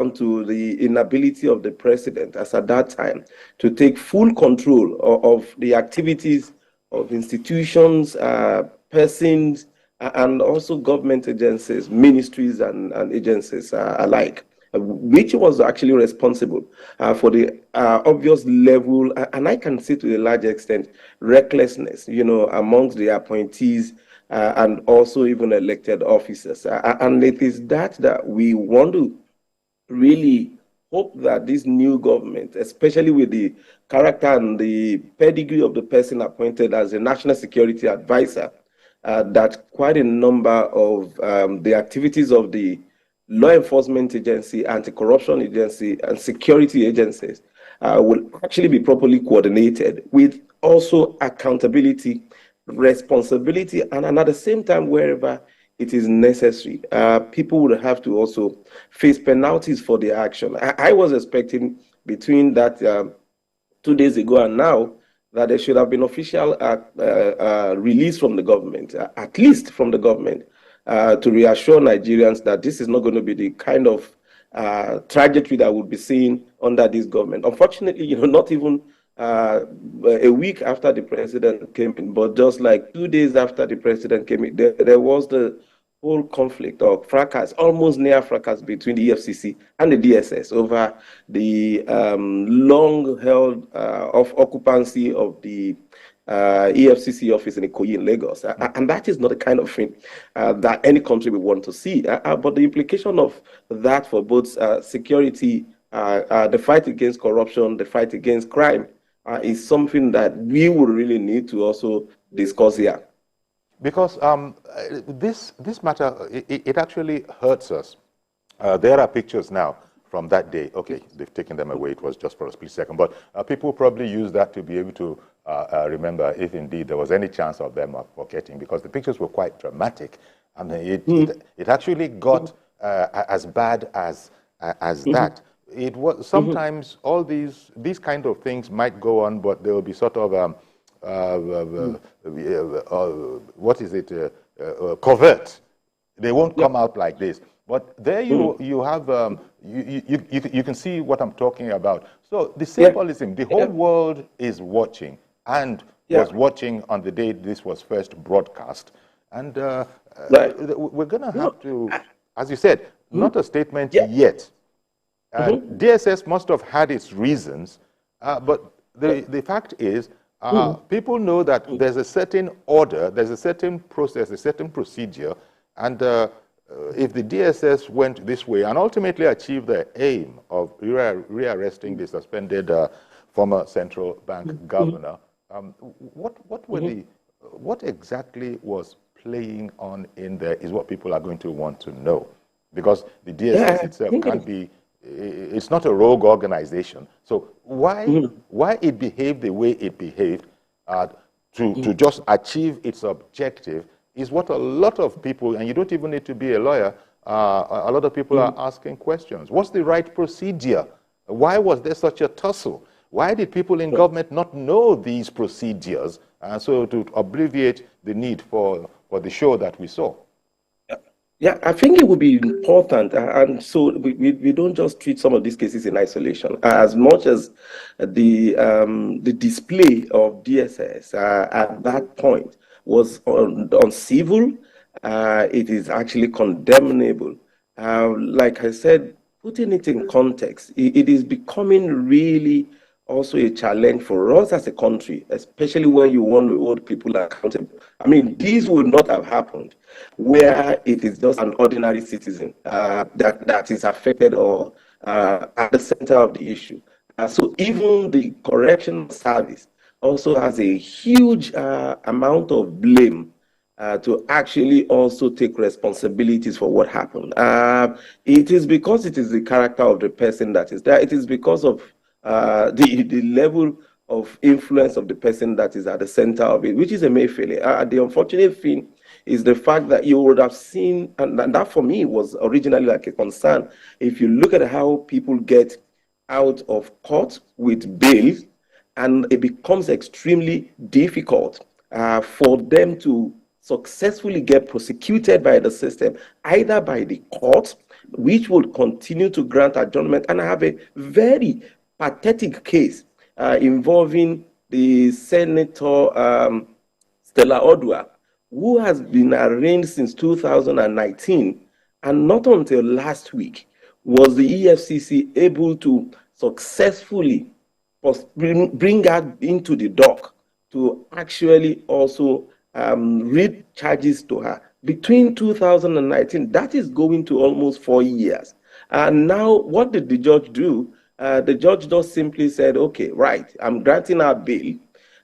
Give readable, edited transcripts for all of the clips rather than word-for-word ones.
to the inability of the president, as at that time, to take full control of the activities of institutions, persons, and also government agencies, ministries, and agencies alike, which was actually responsible for the obvious level, and I can say to a large extent, recklessness, amongst the appointees and also even elected officers. And it is that we want to really hope that this new government, especially with the character and the pedigree of the person appointed as a national security advisor, that quite a number of the activities of the law enforcement agency, anti-corruption agency, and security agencies will actually be properly coordinated with also accountability, responsibility, and at the same time, wherever it is necessary, people would have to also face penalties for their action. I was expecting between that 2 days ago and now that there should have been official release from the government, at least from the government, to reassure Nigerians that this is not going to be the kind of trajectory that we'll be seeing under this government. Unfortunately, not even a week after the president came in, but just like 2 days after the president came in, there was the whole conflict or fracas, almost near fracas between the EFCC and the DSS over the long-held of occupancy of the EFCC office in Ikoyi in Lagos. And that is not the kind of thing that any country would want to see. But the implication of that for both security, the fight against corruption, the fight against crime, is something that we would really need to also discuss here. Because this matter, it actually hurts us. There are pictures now from that day. Okay, they've taken them away. It was just for a split second. But people probably use that to be able to remember if indeed there was any chance of them forgetting, because the pictures were quite dramatic. I mean, it actually got as bad as that. It was sometimes all these kind of things might go on, but there will be sort of what is it? Covert. They won't come out like this. But there you have you can see what I'm talking about. So the symbolism, the whole world is watching and was watching on the day this was first broadcast, and we're gonna have to, as you said, not a statement yet. DSS must have had its reasons, but the fact is, people know that there's a certain order, there's a certain process, a certain procedure, and if the DSS went this way and ultimately achieved the aim of rearresting the suspended former central bank governor, what exactly was playing on in there is what people are going to want to know, because the DSS itself can't be. It's not a rogue organization. So why it behaved the way it behaved to just achieve its objective is what a lot of people, and you don't even need to be a lawyer, a lot of people are asking questions. What's the right procedure? Why was there such a tussle? Why did people in government not know these procedures? So to obviate the need for the show that we saw. Yeah, I think it would be important, and so we don't just treat some of these cases in isolation. As much as the display of DSS at that point was uncivil, it is actually condemnable. Like I said, putting it in context, it is becoming really also a challenge for us as a country, especially when you want to hold people accountable. I mean, these would not have happened where it is just an ordinary citizen that is affected or at the center of the issue. So even the correctional service also has a huge amount of blame to actually also take responsibilities for what happened. It is because it is the character of the person that is there. It is because of the level of influence of the person that is at the center of it, which is a failure. The unfortunate thing is the fact that you would have seen, and that for me was originally like a concern, if you look at how people get out of court with bail, and it becomes extremely difficult for them to successfully get prosecuted by the system, either by the court, which would continue to grant adjournment. And I have a very pathetic case involving the Senator Stella Odua, who has been arraigned since 2019, and not until last week was the EFCC able to successfully bring her into the dock to actually also read charges to her. Between 2019, that is going to almost 4 years. And now, what did the judge do? The judge just simply said, okay, right, I'm granting her bail.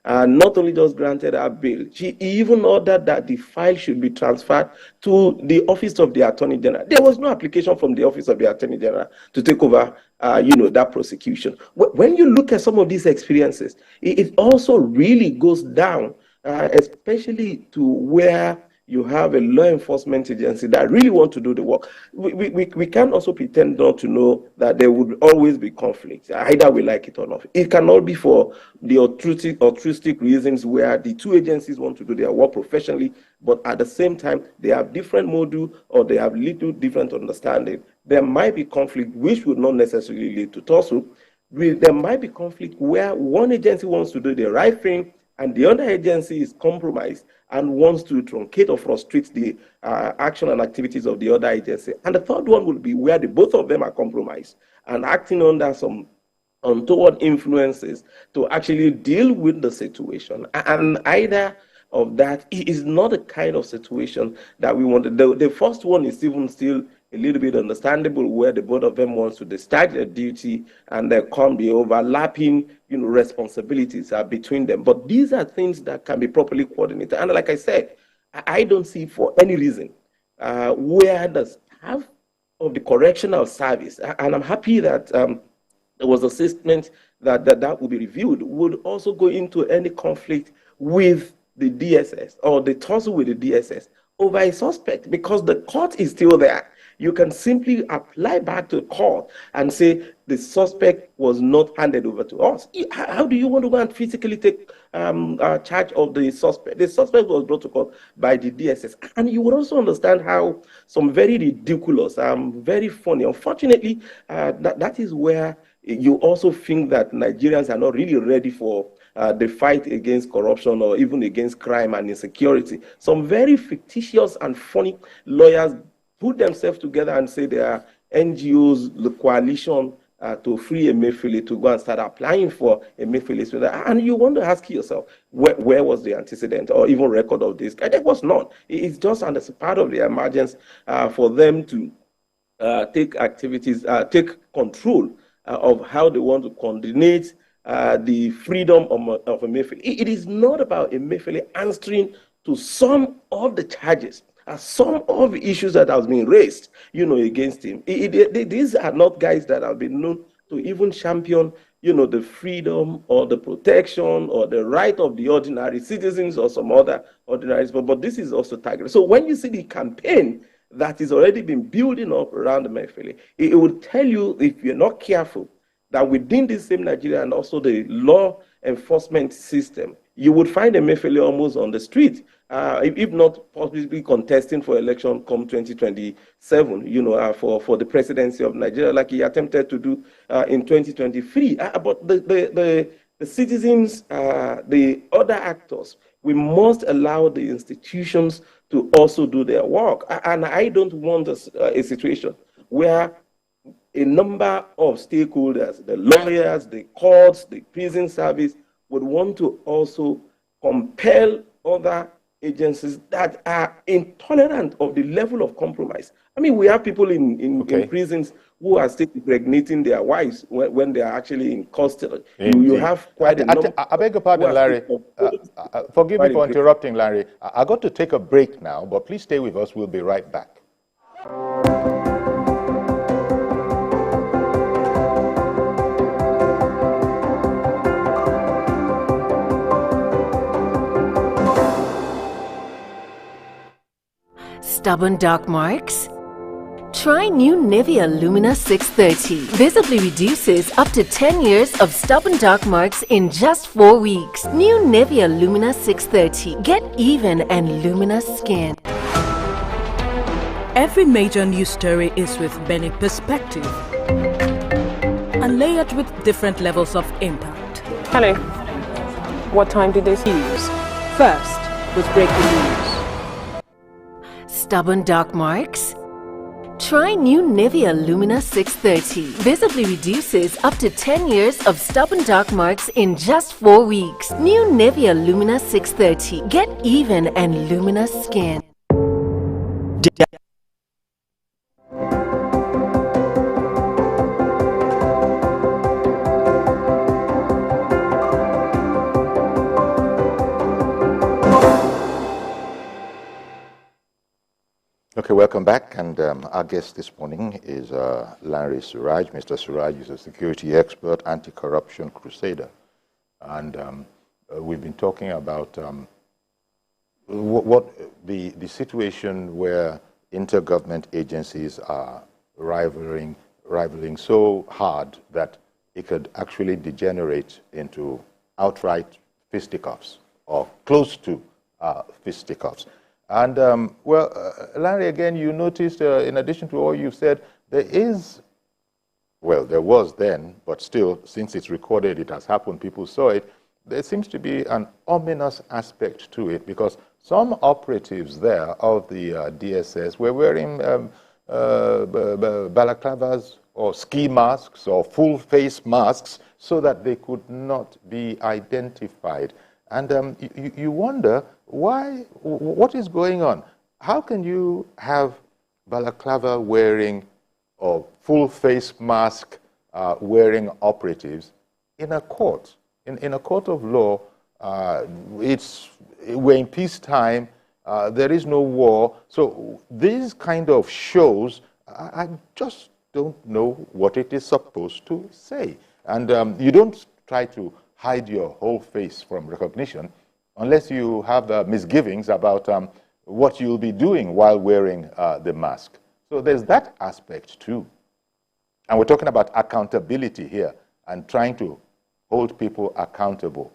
Not only just granted her bail, she even ordered that the file should be transferred to the Office of the Attorney General. There was no application from the Office of the Attorney General to take over, that prosecution. When you look at some of these experiences, it also really goes down, especially to where you have a law enforcement agency that really want to do the work. We can't also pretend not to know that there would always be conflict, either we like it or not. It cannot be for the altruistic reasons where the two agencies want to do their work professionally, but at the same time, they have different module or they have little different understanding. There might be conflict which would not necessarily lead to tussle. There might be conflict where one agency wants to do the right thing and the other agency is compromised and wants to truncate or frustrate the action and activities of the other agency. And the third one would be where both of them are compromised and acting under some untoward influences to actually deal with the situation. And either of that is not the kind of situation that we wanted. The first one is even still a little bit understandable, where the both of them wants to discharge their duty and there can't be overlapping, responsibilities between them. But these are things that can be properly coordinated. And like I said, I don't see for any reason where the staff of the correctional service, and I'm happy that there was a statement that will be reviewed, would also go into any conflict with the DSS or the tussle with the DSS over a suspect, because the court is still there. You can simply apply back to the court and say the suspect was not handed over to us. How do you want to go and physically take charge of the suspect? The suspect was brought to court by the DSS. And you would also understand how some very ridiculous, very funny, unfortunately, that is where you also think that Nigerians are not really ready for the fight against corruption or even against crime and insecurity. Some very fictitious and funny lawyers put themselves together and say they are NGOs, the coalition to free Emefiele, to go and start applying for Emefiele. And you want to ask yourself, where was the antecedent or even record of this? There was none. It's just as part of the emergence for them to take activities, take control of how they want to coordinate the freedom of Emefiele. It is not about Emefiele answering to some of the charges, some of the issues that have been raised, against him. These are not guys that have been known to even champion, the freedom or the protection or the right of the ordinary citizens or some other ordinaries. But this is also targeted. So when you see the campaign that is already been building up around Emefiele, it will tell you, if you're not careful, that within the same Nigeria and also the law enforcement system, you would find Emefiele almost on the street, if not possibly contesting for election come 2027, for the presidency of Nigeria, like he attempted to do in 2023. But the citizens, the other actors, we must allow the institutions to also do their work. And I don't want a situation where a number of stakeholders, the lawyers, the courts, the prison service, would want to also compel other agencies that are intolerant of the level of compromise. I mean, we have people in prisons who are still impregnating their wives when they are actually in custody. You have quite a number. I beg your pardon, Larry. Forgive me for interrupting, Larry. I got to take a break now, but please stay with us. We'll be right back. Stubborn dark marks? Try new Nivea Lumina 630. Visibly reduces up to 10 years of stubborn dark marks in just 4 weeks. New Nivea Lumina 630. Get even and luminous skin. Every major news story is with many perspective and layered with different levels of impact. Hello. What time did they see? News. First, with breaking news. Stubborn dark marks? Try new Nivea Lumina 630. Visibly reduces up to 10 years of stubborn dark marks in just 4 weeks. New Nivea Lumina 630. Get even and luminous skin. Okay, welcome back. And our guest this morning is Larry Suraj. Mr. Suraj is a security expert, anti-corruption crusader. And we've been talking about what the situation where intergovernment agencies are rivaling so hard that it could actually degenerate into outright fisticuffs or close to fisticuffs. And, Larry, again, you noticed, in addition to all you've said, there was then, but still, since it's recorded, it has happened, people saw it, there seems to be an ominous aspect to it, because some operatives there of the DSS were wearing balaclavas or ski masks or full face masks so that they could not be identified. And you wonder, why? What is going on? How can you have balaclava wearing or full face mask wearing operatives in a court? In a court of law, we're in peacetime, there is no war. So these kind of shows, I just don't know what it is supposed to say. And you don't try to hide your whole face from recognition unless you have misgivings about what you'll be doing while wearing the mask. So there's that aspect too. And we're talking about accountability here and trying to hold people accountable.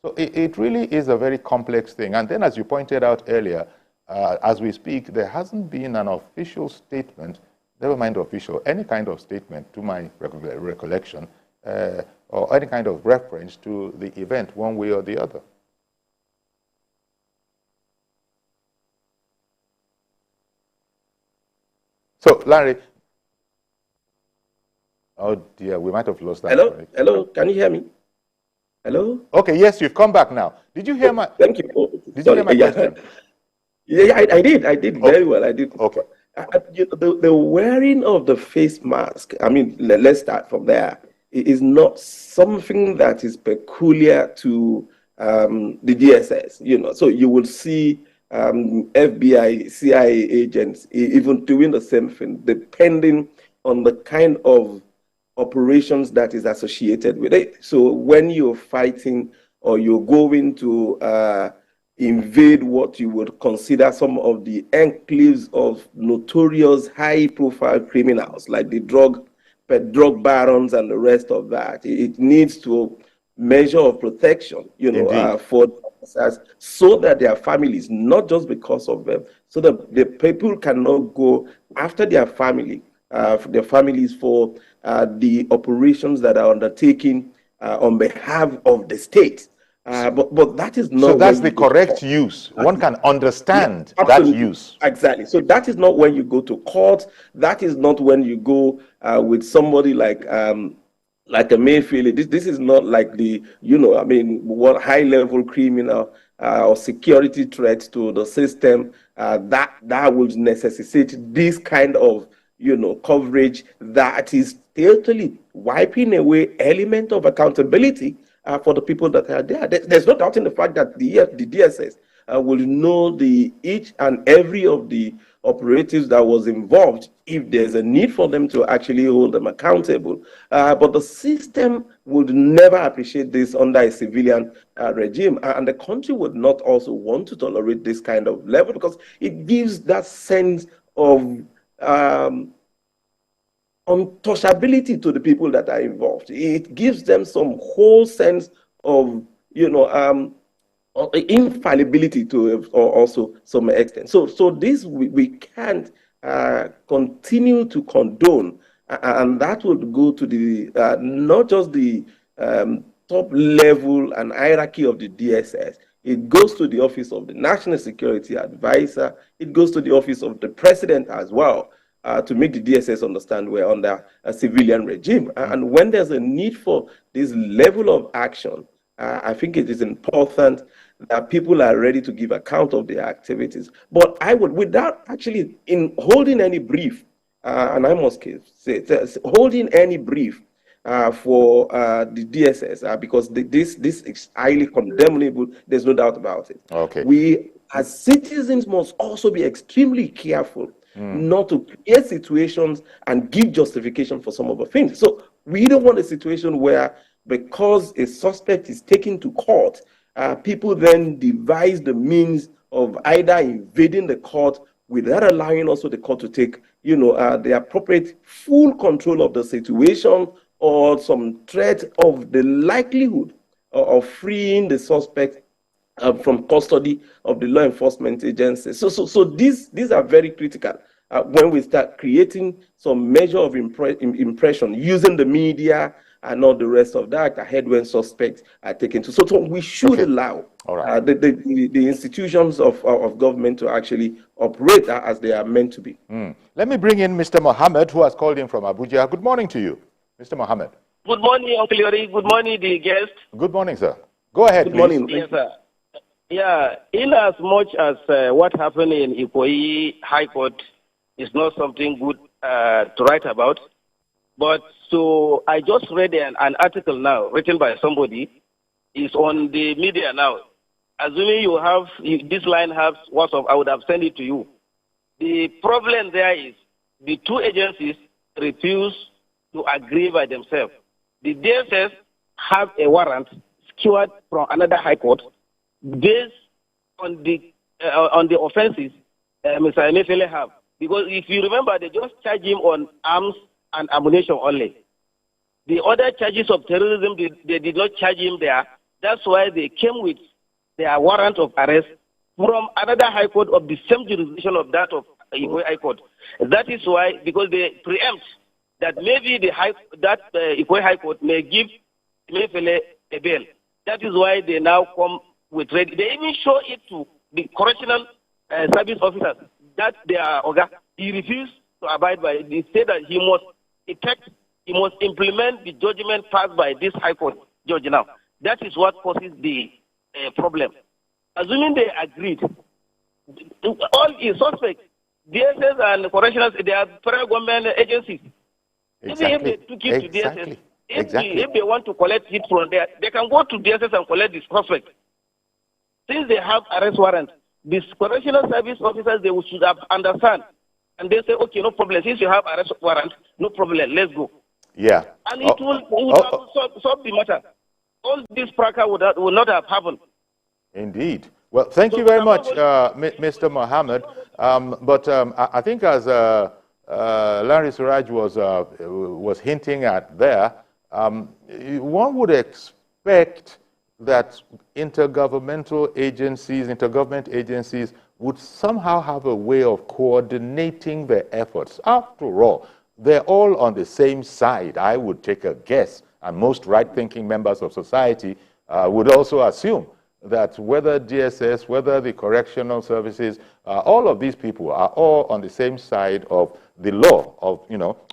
So it really is a very complex thing. And then, as you pointed out earlier, as we speak, there hasn't been an official statement, never mind official, any kind of statement to my recollection, or any kind of reference to the event one way or the other. So, Larry, oh dear, we might have lost that. Hello? Hello? Can you hear me? Hello? Okay, yes, you've come back now. Did you hear my... Thank you. Did you hear my question? Yeah, I did. I did very well. I did. Okay. The wearing of the face mask, I mean, let's start from there, is not something that is peculiar to the DSS, you know. So you will see FBI, CIA agents even doing the same thing, depending on the kind of operations that is associated with it. So when you're fighting or you're going to invade what you would consider some of the enclaves of notorious high-profile criminals, like the drug barons and the rest of that, it needs to measure of protection, you know, for so that their families, not just because of them, so that the people cannot go after their family, their families for the operations that are undertaken on behalf of the state. But that is not. So that's the correct use. One can understand that use. Exactly. So that is not when you go to court. That is not when you go with somebody like a Mayfield. This is not like the, you know, I mean, what high-level criminal or security threat to the system that would necessitate this kind of, you know, coverage that is totally wiping away element of accountability for the people that are there. There's no doubt in the fact that the DSS will know each and every of the operatives that was involved if there's a need for them to actually hold them accountable. But the system would never appreciate this under a civilian regime. And the country would not also want to tolerate this kind of level because it gives that sense of untouchability to the people that are involved. It gives them some whole sense of, you know, infallibility to also some extent. So this we can't continue to condone, and that would go to the not just the top level and hierarchy of the DSS. It goes to the office of the National Security Advisor. It goes to the office of the President as well, to make the DSS understand we're under a civilian regime. And when there's a need for this level of action, I think it is important that people are ready to give account of their activities. But I would, without actually in holding any brief, and I must say, holding any brief for the DSS, because this is highly condemnable, there's no doubt about it. Okay. We, as citizens, must also be extremely careful not to create situations and give justification for some of the things. So we don't want a situation where, because a suspect is taken to court, people then devise the means of either invading the court without allowing also the court to take, the appropriate full control of the situation, or some threat of the likelihood of freeing the suspect from custody of the law enforcement agencies. So these are very critical when we start creating some measure of impression using the media and all the rest of that ahead when suspects are taken to. So we should allow the institutions of government to actually operate as they are meant to be. Let me bring in Mr. Mohammed, who has called in from Abuja. Good morning to you, Mr. Mohammed. Good morning, Uncle Yori. Good morning, the guest. Good morning, sir. Go ahead, Good please. morning. Yes, sir. Yeah, in as much as what happened in Ikoyi High Court is not something good to write about, but so I just read an article now written by somebody. It's on the media now. Assuming you have this line has WhatsApp, I would have sent it to you. The problem there is the two agencies refuse to agree by themselves. The DSS have a warrant secured from another high court based on the offenses Mr. Emefiele have. Because if you remember, they just charge him on arms and ammunition only. The other charges of terrorism, they did not charge him there. That's why they came with their warrant of arrest from another high court of the same jurisdiction of that of Ikoyi High Court. That is why, because they preempt that maybe Ikoyi High Court may give Emefiele a bail. That is why they now come with ready. They even show it to the correctional service officers that they are Oga. He refused to abide by it. They say that he must implement the judgment passed by this High Court judge now. That is what causes the problem. Assuming they agreed, all is suspect. DSS and correctionals, they are federal government agencies. Exactly. Even if they took it to DSS, if they want to collect it from there, they can go to DSS and collect the suspect. Since they have arrest warrants, these correctional service officers, they should have understand. And they say, okay, no problem. Since you have arrest warrant, no problem, let's go. Yeah. And it will solve the matter. All this practice would not have happened. Indeed. Well, thank you very much, Mr. Mohammed. But I think as Larry Suraj was hinting at there, one would expect that intergovernment agencies would somehow have a way of coordinating their efforts. After all, they're all on the same side, I would take a guess, and most right-thinking members of society would also assume that whether DSS, whether the correctional services, all of these people are all on the same side of the law, of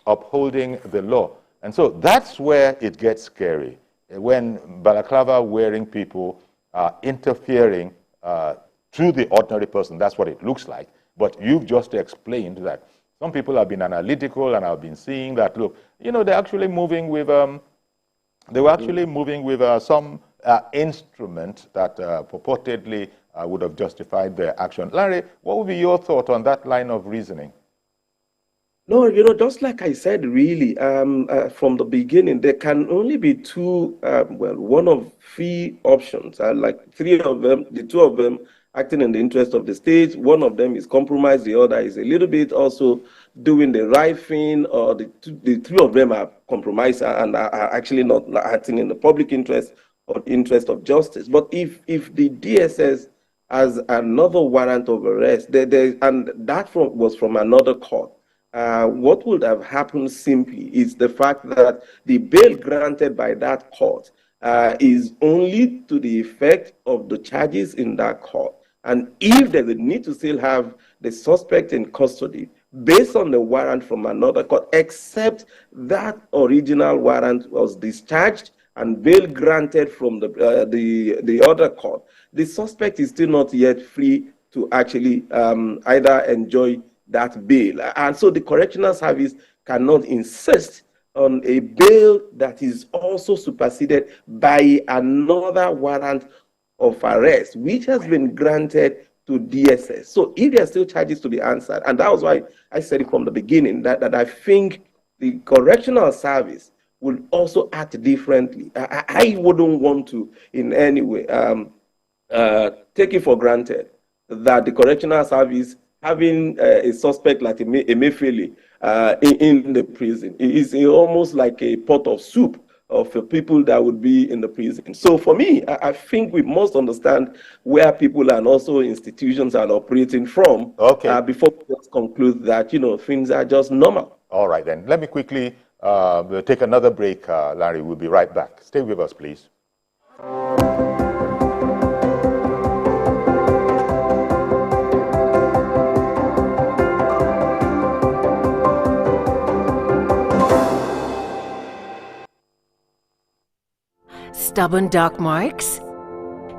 upholding the law. And so that's where it gets scary, when balaclava-wearing people are interfering to the ordinary person. That's what it looks like. But you've just explained that some people have been analytical and have been seeing that, look, they're actually moving with, they were actually moving with some instrument that purportedly would have justified their action. Larry, what would be your thought on that line of reasoning? No, just like I said, really, from the beginning, there can only be two, one of three options. Like three of them, the two of them acting in the interest of the state. One of them is compromise. The other is a little bit also doing the right thing, or the three of them are compromised and are actually not acting in the public interest or interest of justice. But if the DSS as another warrant of arrest, and that was from another court. What would have happened simply is the fact that the bail granted by that court is only to the effect of the charges in that court. And if they would need to still have the suspect in custody based on the warrant from another court, except that original warrant was discharged and bail granted from the other court, the suspect is still not yet free to actually either enjoy that bail. And so the correctional service cannot insist on a bail that is also superseded by another warrant of arrest, which has been granted to DSS. So if there are still charges to be answered, and that was why I said it from the beginning, that I think the correctional service will also act differently. I wouldn't want to in any way take it for granted that the correctional service having a suspect like Emefiele in the prison is almost like a pot of soup of people that would be in the prison. So for me, I think we must understand where people and also institutions are operating from before we just conclude that, things are just normal. All right, then. Let me quickly take another break, Larry. We'll be right back. Stay with us, please. Stubborn dark marks?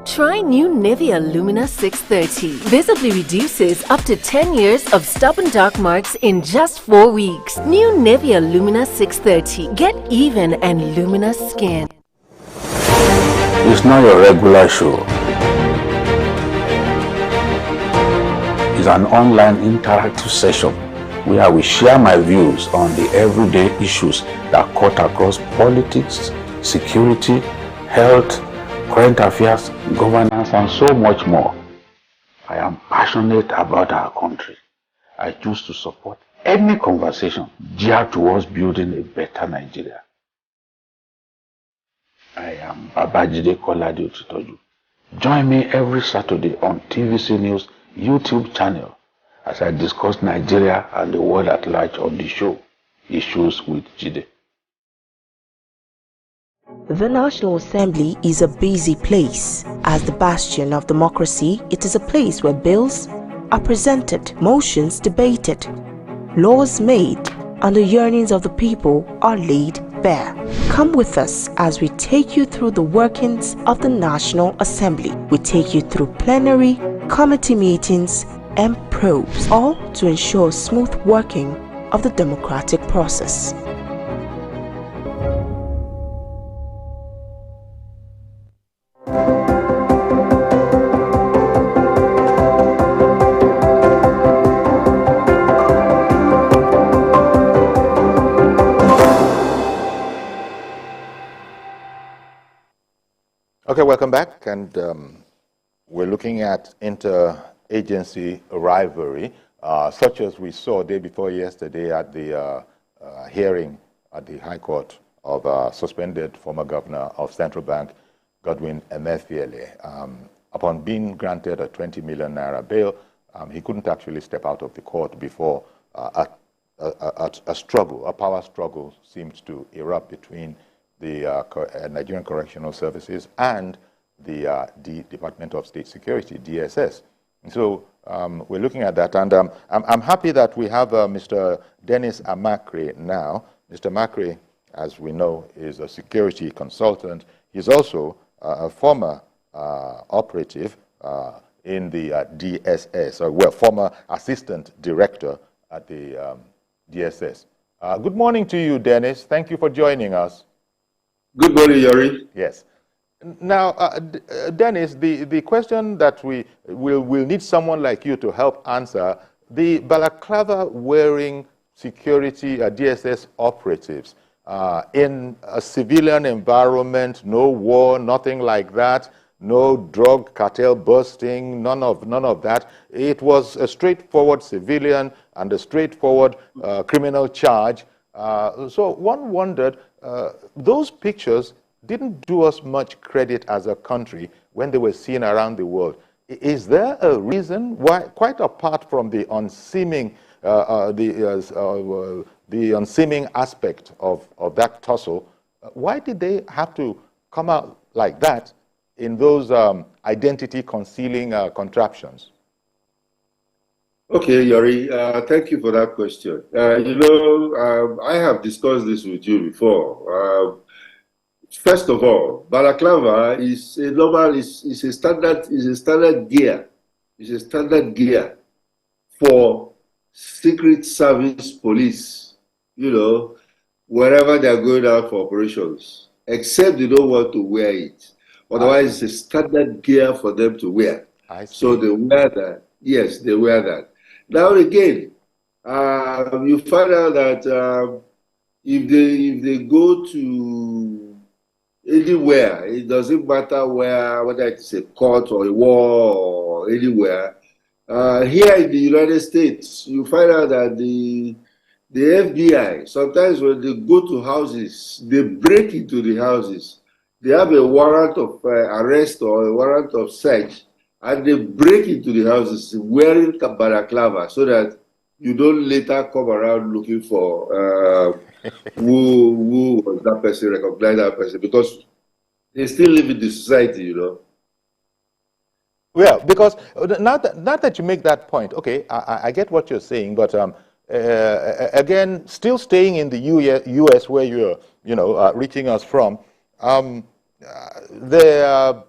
Try new Nivea Lumina 630. Visibly reduces up to 10 years of stubborn dark marks in just 4 weeks. New Nivea Lumina 630. Get even and luminous skin. It's not your regular show. It's an online interactive session where I will share my views on the everyday issues that cut across politics, security, health, current affairs, governance, and so much more. I am passionate about our country. I choose to support any conversation geared towards building a better Nigeria. I am Babajide Kolade Otitoju. Join me every Saturday on TVC News YouTube channel as I discuss Nigeria and the world at large on the show, Issues with Jide. The National Assembly is a busy place. As the bastion of democracy, it is a place where bills are presented, motions debated, laws made, and the yearnings of the people are laid bare. Come with us as we take you through the workings of the National Assembly. We take you through plenary, committee meetings, and probes, all to ensure smooth working of the democratic process. Okay, welcome back, and we're looking at interagency rivalry, such as we saw day before yesterday at the hearing at the High Court of suspended former governor of Central Bank, Godwin Emefiele. Upon being granted a 20 million naira bail, he couldn't actually step out of the court before a power struggle seemed to erupt between the Nigerian Correctional Services and the Department of State Security, DSS. And so we're looking at that, and I'm happy that we have Mr. Dennis Amakre now. Mr. Amakre, as we know, is a security consultant. He's also a former operative in the DSS, or former assistant director at the DSS. Good morning to you, Dennis. Thank you for joining us. Good morning, Yori. Yes. Now, Dennis, the question that we'll need someone like you to help answer, the balaclava-wearing security DSS operatives in a civilian environment, no war, nothing like that, no drug cartel busting, none of that. It was a straightforward civilian and a straightforward criminal charge. So one wondered, those pictures didn't do us much credit as a country when they were seen around the world. Is there a reason why, quite apart from the unseeming, the unseeming aspect of that tussle, why did they have to come out like that in those identity concealing contraptions? Okay, Yori, thank you for that question. I have discussed this with you before. First of all, balaclava is a normal, is a standard gear. It's a standard gear for Secret Service police, wherever they are going out for operations, except they don't want to wear it. Otherwise, it's a standard gear for them to wear. So they wear that. Yes, they wear that. Now again, you find out that if they go to anywhere, it doesn't matter whether it's a court or a war or anywhere. Here in the United States, you find out that the FBI, sometimes when they go to houses, they break into the houses. They have a warrant of arrest or a warrant of search, and they break into the houses wearing balaclava so that you don't later come around looking for who was that person, recognize that person, because they still live in the society, Well, because now that you make that point, okay, I get what you're saying, but again, still staying in the U.S. where you're, reaching us from, there are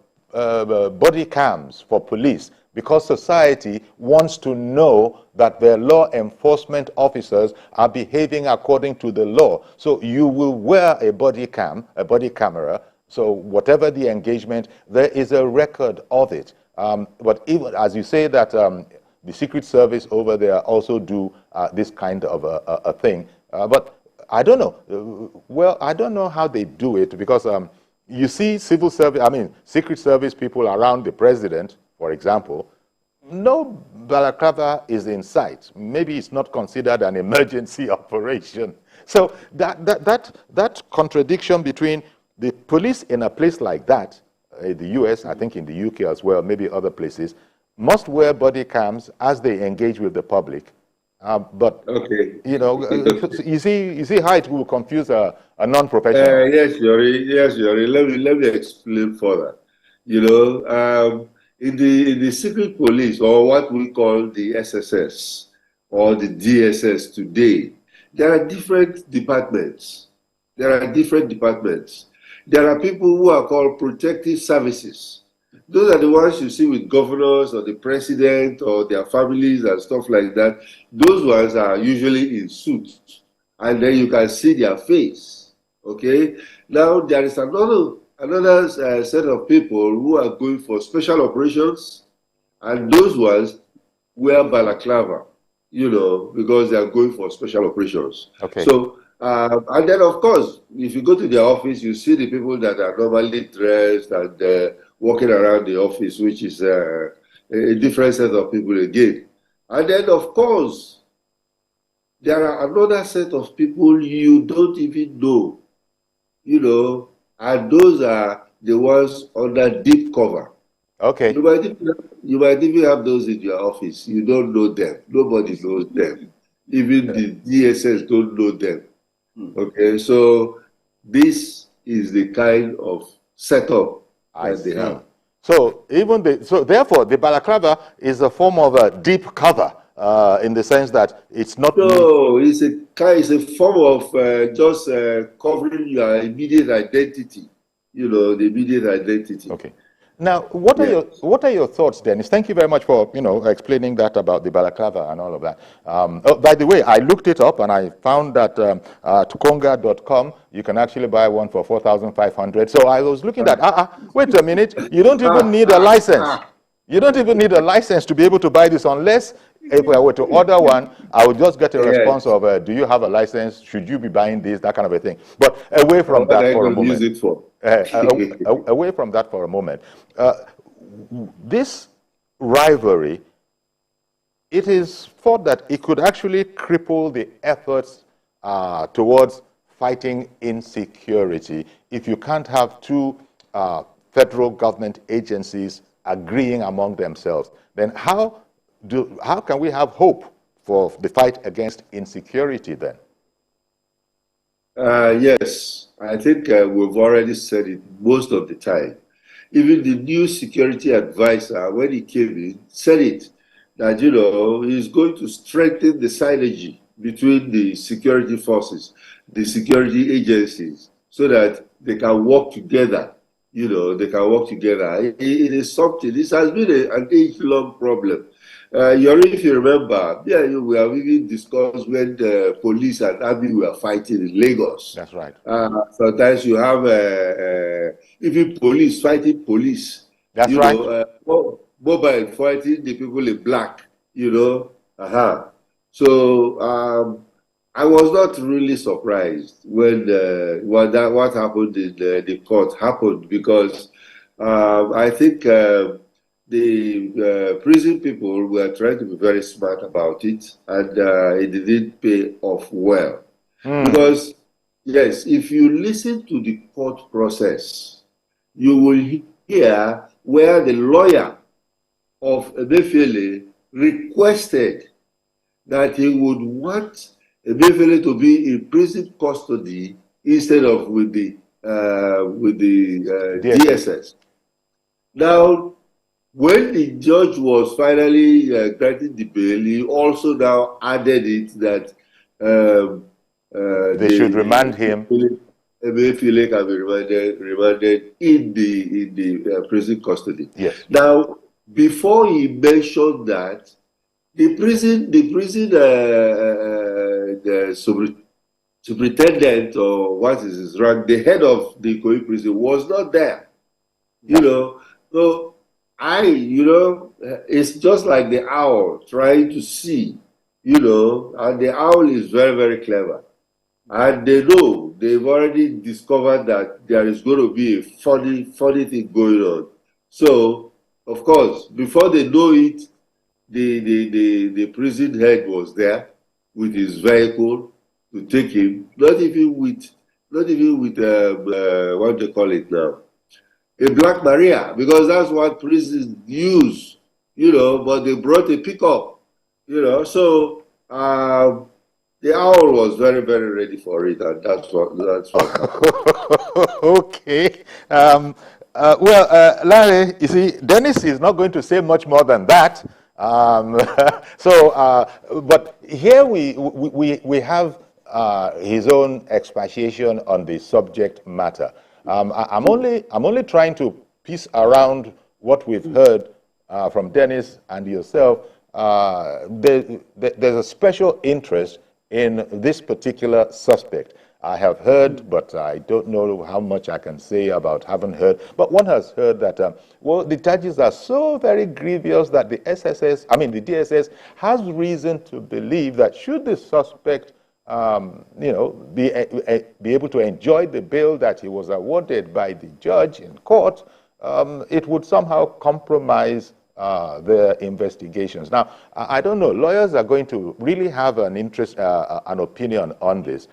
body cams for police because society wants to know that their law enforcement officers are behaving according to the law. So you will wear a body camera. So whatever the engagement, there is a record of it. But even as you say that the Secret Service over there also do this kind of a thing. But I don't know. Well, I don't know how they do it because you see Secret Service people around the president, for example, no balaclava is in sight. Maybe it's not considered an emergency operation. So that contradiction between the police in a place like that, the US, I think in the UK as well, maybe other places, must wear body cams as they engage with the public. But okay. You see how it will confuse a non-professional. Yes, Yori. Let me explain further. In the secret police, or what we call the SSS or the DSS today, there are different departments. There are people who are called protective services. Those are the ones you see with governors or the president or their families and stuff like that. Those ones are usually in suits, and then you can see their face. Okay. Now there is another set of people who are going for special operations, and those ones wear balaclava, because they are going for special operations. Okay. So. And then, of course, if you go to their office, you see the people that are normally dressed and walking around the office, which is a different set of people again. And then, of course, there are another set of people you don't even know, and those are the ones under deep cover. Okay. You might even have those in your office. You don't know them. Nobody knows them. Even the DSS don't know them. Okay, so this is the kind of setup that they have. So therefore, the balaclava is a form of a deep cover in the sense that it's not. No, it's a form of just covering your immediate identity. The immediate identity. Okay. Now, what are your thoughts, Dennis? Thank you very much for explaining that about the balaclava and all of that. By the way, I looked it up and I found that at konga.com you can actually buy one for 4,500. So I was looking at wait a minute, you don't even need a license. You don't even need a license to be able to buy this unless if I were to order one, I would just get a response of, do you have a license? Should you be buying this? That kind of a thing. But away from that for a moment. Use it for? Away from that for a moment. This rivalry, it is thought that it could actually cripple the efforts towards fighting insecurity if you can't have two federal government agencies agreeing among themselves, then how can we have hope for the fight against insecurity then? Yes, I think we've already said it most of the time. Even the new security advisor, when he came in, said it, that, he's going to strengthen the synergy between the security forces, the security agencies, so that they can work together. They can work together. It is something. This has been an age-long problem. YORI, if you remember, we have even discussed when the police and army were fighting in Lagos. That's right. Sometimes you have even police fighting police. That's right. Mobile fighting the people in black. So I was not really surprised when what happened in the court happened, because I think the prison people were trying to be very smart about it, and it didn't pay off well. Because, yes, if you listen to the court process, you will hear where the lawyer of Emefiele requested that he would want Emefiele to be in prison custody instead of with the DSS. Now, when the judge was finally granting the bail, he also now added it that they should remand him. Emefiele can be remanded in the prison custody. Yes. Now, before he mentioned that, the superintendent, or what is his rank, the head of the Ikoyi prison, was not there. So it's just like the owl trying to see, and the owl is very, very clever. And they've already discovered that there is going to be a funny thing going on. So, of course, before they know it, the prison head was there with his vehicle to take him, not even with what do you call it now? A Black Maria, because that's what prisons use, but they brought a pickup, so the owl was very, very ready for it, and that's what happened. Okay. Larry, you see, Dennis is not going to say much more than that. But here we have his own expatiation on the subject matter. I'm only trying to piece around what we've heard from Dennis and yourself. There's a special interest in this particular suspect. I have heard, but I don't know how much I can say about having heard. But one has heard that, the charges are so very grievous that the DSS has reason to believe that should the suspect, be able to enjoy the bail that he was awarded by the judge in court, it would somehow compromise their investigations. Now, I don't know. Lawyers are going to really have an interest, an opinion on this.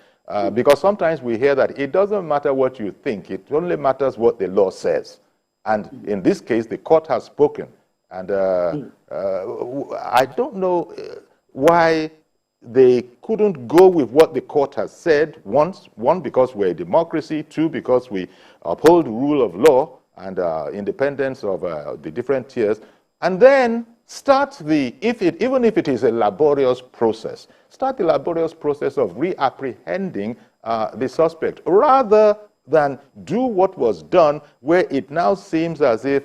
Because sometimes we hear that it doesn't matter what you think, it only matters what the law says. And in this case, the court has spoken. And I don't know why they couldn't go with what the court has said. One, because we're a democracy. Two, because we uphold the rule of law and independence of the different tiers. And then start even if it is a laborious process, start the laborious process of reapprehending the suspect, rather than do what was done, where it now seems as if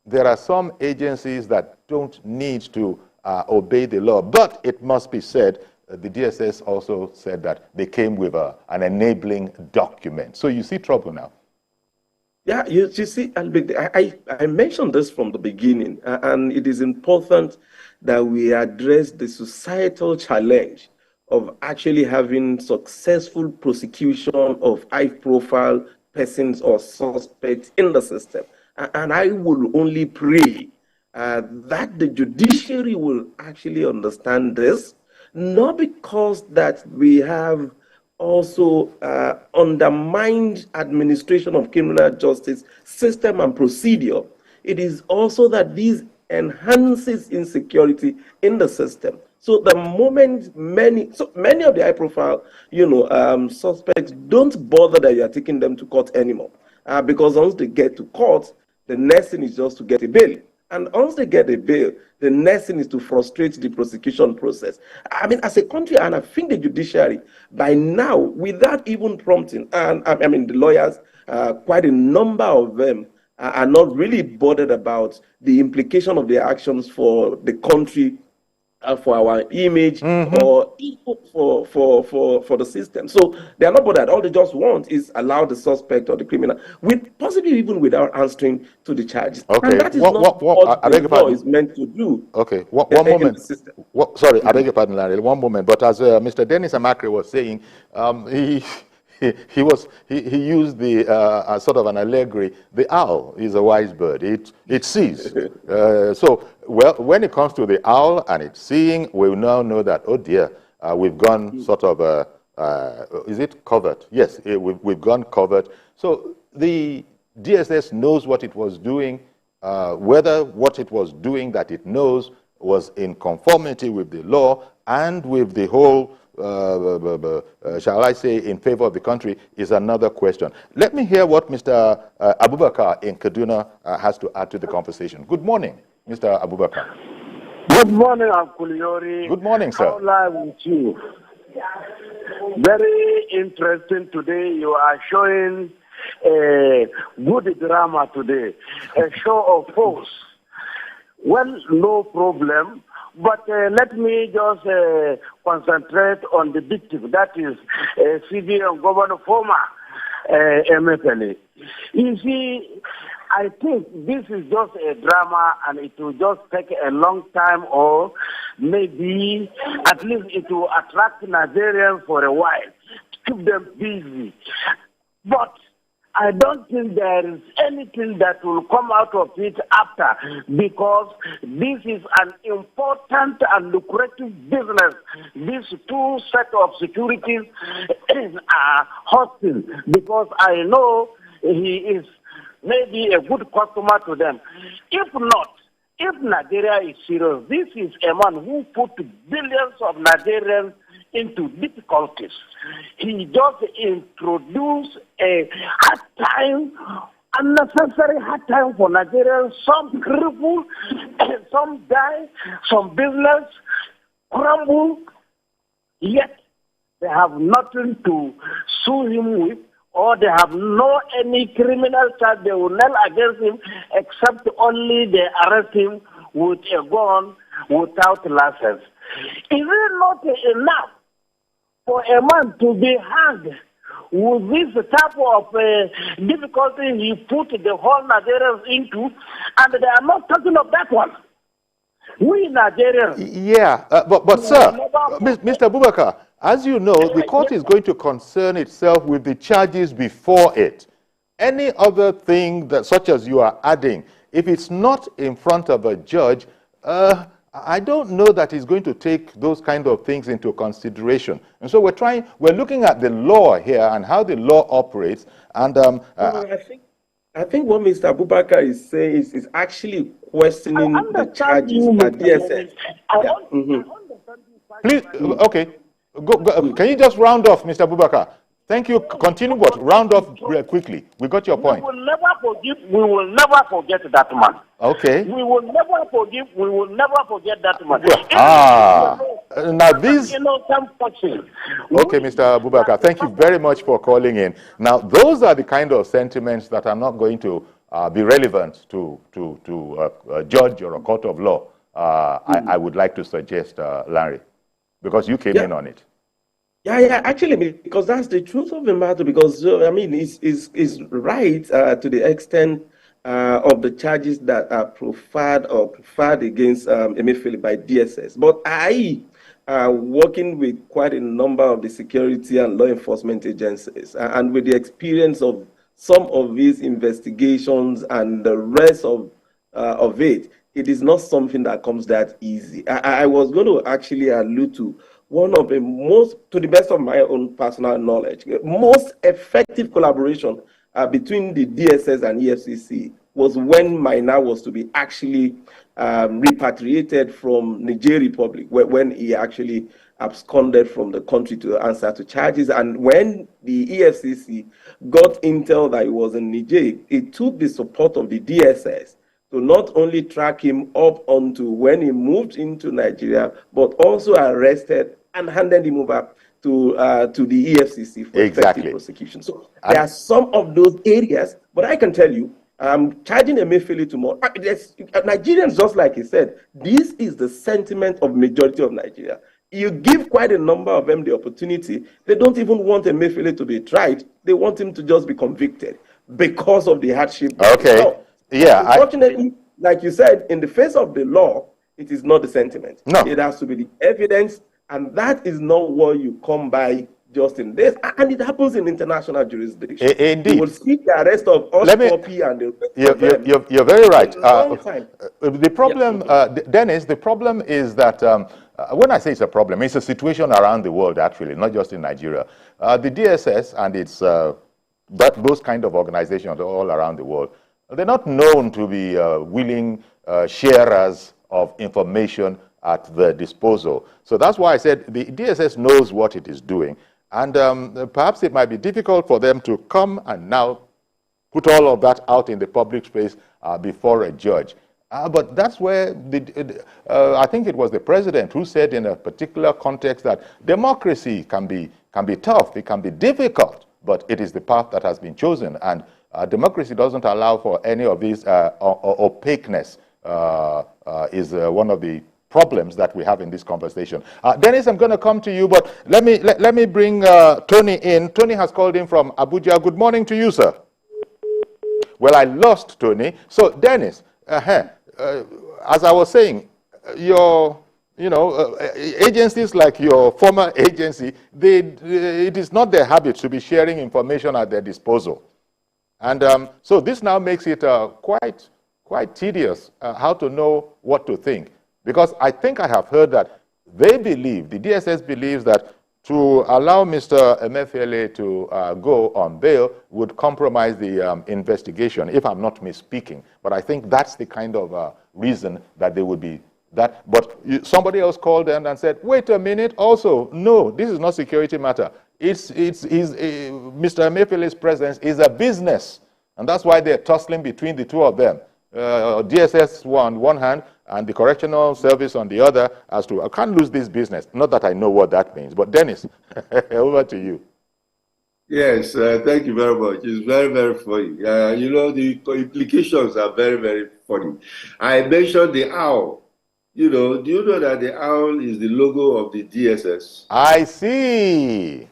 there are some agencies that don't need to obey the law. But it must be said, the DSS also said that they came with an enabling document. So you see trouble now. Yeah, you see, I mentioned this from the beginning, and it is important that we address the societal challenge of actually having successful prosecution of high-profile persons or suspects in the system. And I will only pray that the judiciary will actually understand this, not because that we have also undermined administration of criminal justice system and procedure. it is also that this enhances insecurity in the system. So the moment many of the high-profile, suspects don't bother that you are taking them to court anymore, because once they get to court, the next thing is just to get a bail. And once they get a bail, the next thing is to frustrate the prosecution process. I mean, as a country, and I think the judiciary, by now, without even prompting, and I mean, the lawyers, quite a number of them are not really bothered about the implication of their actions for the country, for our image, or even for the system. So they are not bothered. All they just want is allow the suspect or the criminal, with possibly even without answering to the charges. Okay. And that is not what the law is meant to do. Okay. One moment. Sorry, I beg your pardon, Larry. One moment. But as Mr. Dennis Amakre was saying, he used the sort of an allegory. The owl is a wise bird. It sees. So when it comes to the owl and it's seeing, we now know that, oh dear, we've gone sort of is it covert? Yes, we've gone covert. So the DSS knows what it was doing, whether what it was doing that it knows was in conformity with the law and with the whole, shall I say, in favor of the country is another question. Let me hear what Mr. Abubakar in Kaduna has to add to the conversation. Good morning, Mr. Abubakar. Good morning, Uncle Yori. Good morning, sir. How live with you? Very interesting today. You are showing a good drama today, a show of force. Well, no problem. But let me just concentrate on the victim, that is CBN Governor former MFLA. You see, I think this is just a drama and it will just take a long time, or maybe at least it will attract Nigerians for a while, keep them busy. But I don't think there is anything that will come out of it after, because this is an important and lucrative business. These two sets of securities are hostile, because I know he is maybe a good customer to them. If not, if Nigeria is serious, this is a man who put billions of Nigerians into difficulties. He just introduced a hard time, unnecessary hard time for Nigerians. Some cripple, some die, some business crumble, yet they have nothing to sue him with, or they have no any criminal charge they will nail against him, except only they arrest him with a gun without license. Is it not enough for a man to be hanged with this type of difficulty he put the whole Nigerians into, and they are not talking of that one? We Nigerians. Yeah, but sir, Mr. Abubakar, as you know, the court is going to concern itself with the charges before it. Any other thing that, such as you are adding, if it's not in front of a judge, I don't know that he's going to take those kind of things into consideration. And so we're looking at the law here and how the law operates. And I think what Mr. Abubakar is saying is actually questioning the charges that DSS. Please, okay. Go. Can you just round off, Mr. Abubakar? Thank you. Continue, but round off quickly. We got your point. We will never forget that man. Okay. We will never forget that man. Now this. Okay, Mr. Abubakar, thank you very much for calling in. Now, those are the kind of sentiments that are not going to be relevant to a judge or a court of law. I would like to suggest, Larry, because you came in on it. Yeah, actually, because that's the truth of the matter. Because I mean, it's right to the extent of the charges that are preferred against Emefiele by DSS. But I working with quite a number of the security and law enforcement agencies, and with the experience of some of these investigations and the rest of it, it is not something that comes that easy. I was going to actually allude to one of the most, to the best of my own personal knowledge, most effective collaboration between the DSS and EFCC was when Maina was to be actually repatriated from Niger Republic, when he actually absconded from the country to answer to charges. And when the EFCC got intel that he was in Niger, it took the support of the DSS to not only track him up onto when he moved into Nigeria, but also arrested and handed him over to the EFCC for effective prosecution. So there are some of those areas, but I can tell you, charging Emefiele tomorrow, Nigerians, just like he said, this is the sentiment of majority of Nigeria. You give quite a number of them the opportunity, they don't even want Emefiele to be tried. They want him to just be convicted because of the hardship. Okay. Yeah. Unfortunately, like you said, in the face of the law, it is not the sentiment. No. It has to be the evidence, and that is not what you come by just in this. And it happens in international jurisdiction. Indeed. You will see the arrest of Poppy and the rest of them. You're very right. The problem, Dennis, the problem is that when I say it's a problem, it's a situation around the world, actually, not just in Nigeria. The DSS and its those kind of organizations all around the world, they're not known to be willing sharers of information at their disposal. So that's why I said the DSS knows what it is doing. And perhaps it might be difficult for them to come and now put all of that out in the public space before a judge. But that's where I think it was the president who said in a particular context that democracy can be tough, it can be difficult, but it is the path that has been chosen. And democracy doesn't allow for any of these opaqueness is one of the problems that we have in this conversation. Dennis, I'm going to come to you, but let me bring Tony in. Tony has called in from Abuja. Good morning to you, sir. Well, I lost Tony. So, Dennis, as I was saying, agencies like your former agency, it is not their habit to be sharing information at their disposal. And so this now makes it quite tedious how to know what to think. Because I think I have heard that they believe, the DSS believes that to allow Mr. Emefiele to go on bail would compromise the investigation, if I'm not misspeaking. But I think that's the kind of reason that they would be that. But somebody else called in and said, wait a minute, also, no, this is not security matter. Mr. Emefiele's presence is a business. And that's why they're tussling between the two of them. DSS on one hand and the correctional service on the other, as to, I can't lose this business. Not that I know what that means. But Dennis, over to you. Yes, thank you very much. It's very, very funny. The implications are very, very funny. I mentioned the owl. Do you know that the owl is the logo of the DSS? I see.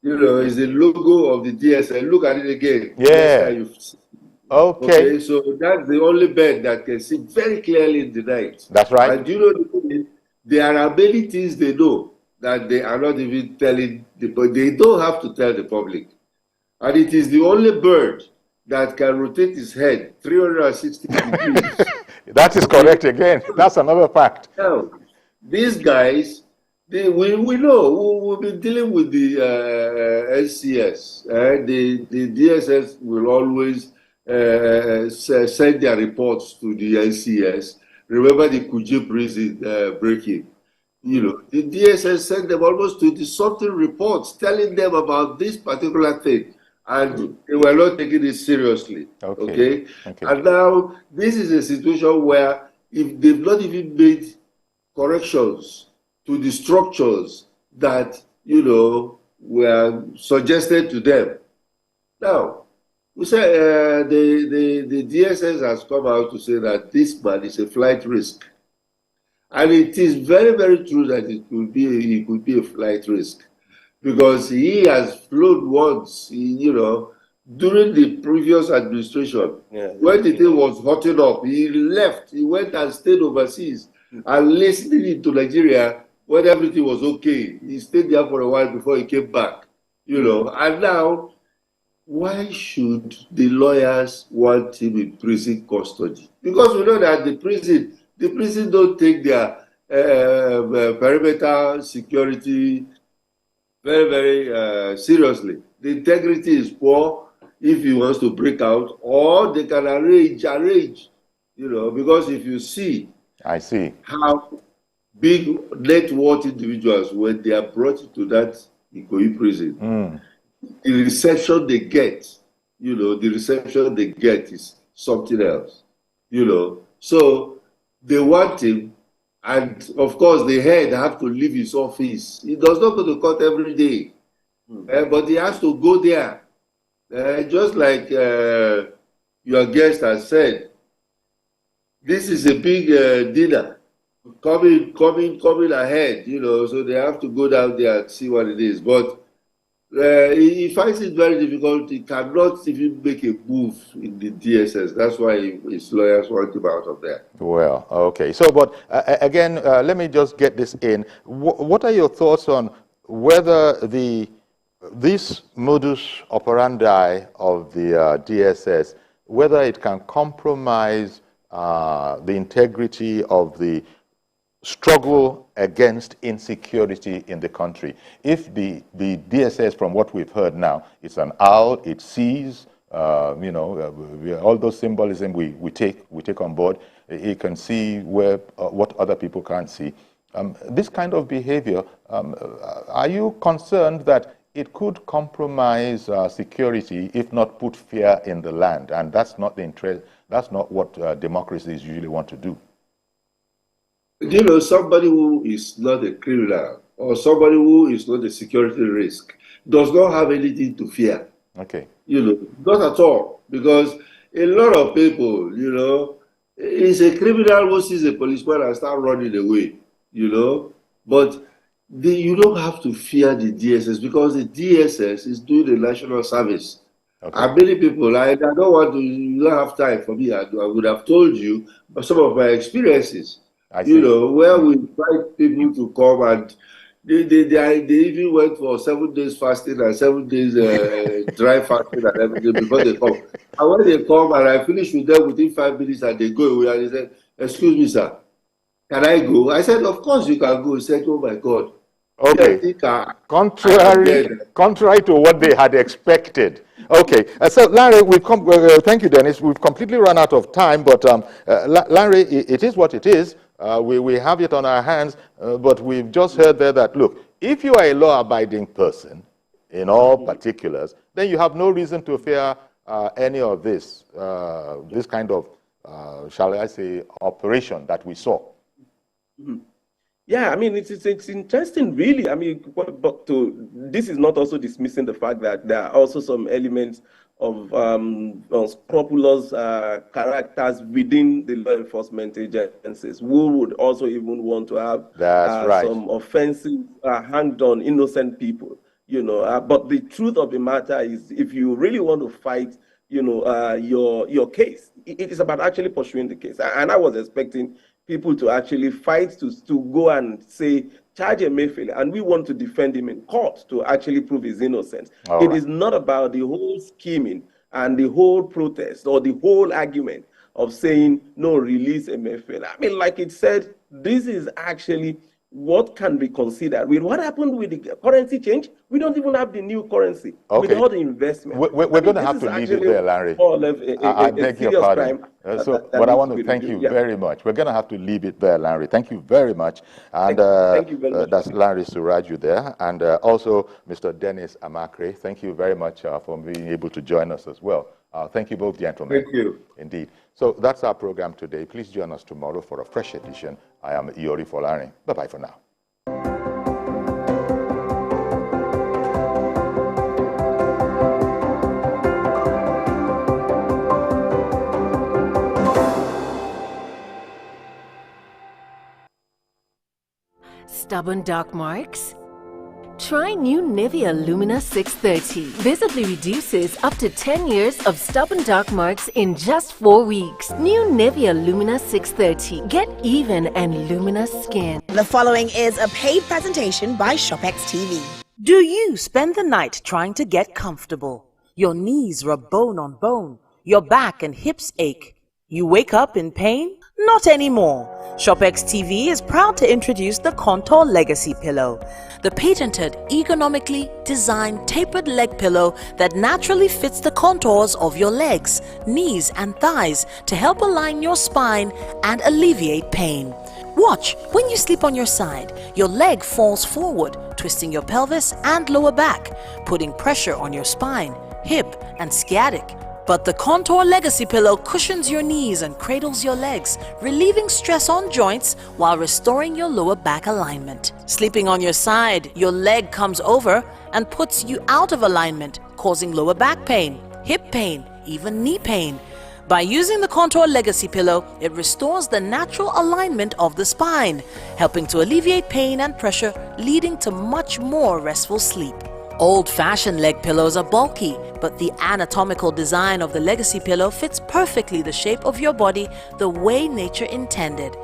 It's the logo of the DSS. Look at it again. Yeah. Okay, so that's the only bird that can see very clearly in the night. That's right. And there are abilities they know that they are not even telling but they don't have to tell the public. And it is the only bird that can rotate its head 360 degrees. That is correct again. That's another fact. Now, these guys, we know, we've been dealing with the NCS. The DSS will always send their reports to the NCS. Remember the Kuje prison breaking? The DSS sent them almost 20-something reports telling them about this particular thing, and they were not taking it seriously. Okay? And now this is a situation where if they've not even made corrections to the structures that were suggested to them. Now, we say the DSS has come out to say that this man is a flight risk. And it is very, very true that he could be a flight risk. Because he has flown once, during the previous administration. When the thing was hotting up, he left. He went and stayed overseas and listening to Nigeria when everything was okay. He stayed there for a while before he came back. And now, why should the lawyers want him in prison custody? Because we know that the prison don't take their perimeter security very, very seriously. The integrity is poor. if he wants to break out, or they can arrange, because if you see, I see how big net worth individuals, when they are brought into that Ikoyi prison, the reception they get, is something else, So they want him, and of course the head have to leave his office. He does not go to court every day, but he has to go there. Just like your guest has said, this is a big dinner coming ahead, so they have to go down there and see what it is. But he finds it very difficult. He cannot even make a move in the DSS. That's why his lawyers want him out of there. Well, okay. So, but again, let me just get this in. What are your thoughts on whether this modus operandi of the DSS, whether it can compromise the integrity of the struggle against insecurity in the country? If the DSS, from what we've heard now, it's an owl, it sees, all those symbolism we take on board. It can see what other people can't see. This kind of behavior, are you concerned that it could compromise security, if not put fear in the land? And that's not the interest. That's not what democracies usually want to do. Somebody who is not a criminal or somebody who is not a security risk does not have anything to fear. Okay. Not at all. Because a lot of people, it's a criminal who sees a policeman and start running away, But you don't have to fear the DSS, because the DSS is doing the national service. Okay. And many people, I don't want to, you don't have time for me. I would have told you some of my experiences. Where we invite people to come, and they even went for 7 days fasting and 7 days dry fasting and everything before they come. And when they come, and I finish with them within 5 minutes, and they go away, and they said, "Excuse me, sir, can I go?" I said, "Of course you can go." He said, "Oh my God." Okay. Contrary to what they had expected. Okay. So, Larry, thank you, Dennis. We've completely run out of time, but Larry, it is what it is. We have it on our hands, but we've just heard there that, look, if you are a law-abiding person in all particulars, then you have no reason to fear any of this kind of, shall I say, operation that we saw. Yeah, I mean, it's interesting, really. I mean, but this is not also dismissing the fact that there are also some elements of unscrupulous characters within the law enforcement agencies who would also even want to have some offenses hanged on innocent people, But the truth of the matter is, if you really want to fight, your case, it is about actually pursuing the case. And I was expecting people to actually fight to go and say, charge Emefiele, and we want to defend him in court to actually prove his innocence. It is not about the whole scheming and the whole protest or the whole argument of saying, no, release Emefiele. I mean, like it said, this is actually what can be considered. With what happened with the currency change, we don't even have the new currency with all the investment. We're going to have to leave it there, Larry. I beg your pardon. But I want to thank you very much. We're going to have to leave it there, Larry. Thank you very much. And thank you very much. That's Larry Suraju there. And also Mr. Dennis Amakre. Thank you very much for being able to join us as well. Thank you both, gentlemen. Thank you. Indeed. So that's our program today. Please join us tomorrow for a fresh edition. I am YORI FOLARIN. Bye-bye for now. Stubborn dark marks? Try new Nivea Lumina 630. Visibly reduces up to 10 years of stubborn dark marks in just 4 weeks. New Nivea Lumina 630. Get even and luminous skin. The following is a paid presentation by ShopX TV. Do you spend the night trying to get comfortable? Your knees rub bone on bone. Your back and hips ache. You wake up in pain? Not anymore. ShopX TV is proud to introduce the Contour Legacy Pillow, the patented, ergonomically designed tapered leg pillow that naturally fits the contours of your legs, knees and thighs to help align your spine and alleviate pain. Watch, when you sleep on your side, your leg falls forward, twisting your pelvis and lower back, putting pressure on your spine, hip and sciatic. But the Contour Legacy Pillow cushions your knees and cradles your legs, relieving stress on joints while restoring your lower back alignment. Sleeping on your side, your leg comes over and puts you out of alignment, causing lower back pain, hip pain, even knee pain. By using the Contour Legacy Pillow, it restores the natural alignment of the spine, helping to alleviate pain and pressure, leading to much more restful sleep. Old-fashioned leg pillows are bulky, but the anatomical design of the Legacy Pillow fits perfectly the shape of your body the way nature intended.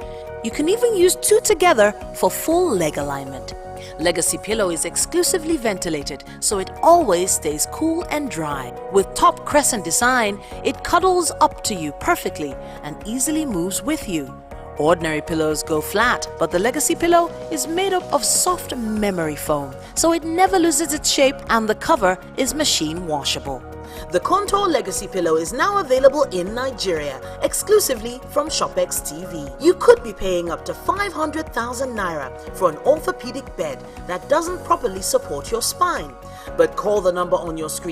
You can even use two together for full leg alignment. Legacy Pillow is exclusively ventilated, so it always stays cool and dry. With top crescent design, it cuddles up to you perfectly and easily moves with you. Ordinary pillows go flat, but the Legacy Pillow is made up of soft memory foam, so it never loses its shape and the cover is machine washable. The Contour Legacy Pillow is now available in Nigeria, exclusively from ShopX TV. You could be paying up to 500,000 naira for an orthopedic bed that doesn't properly support your spine. But call the number on your screen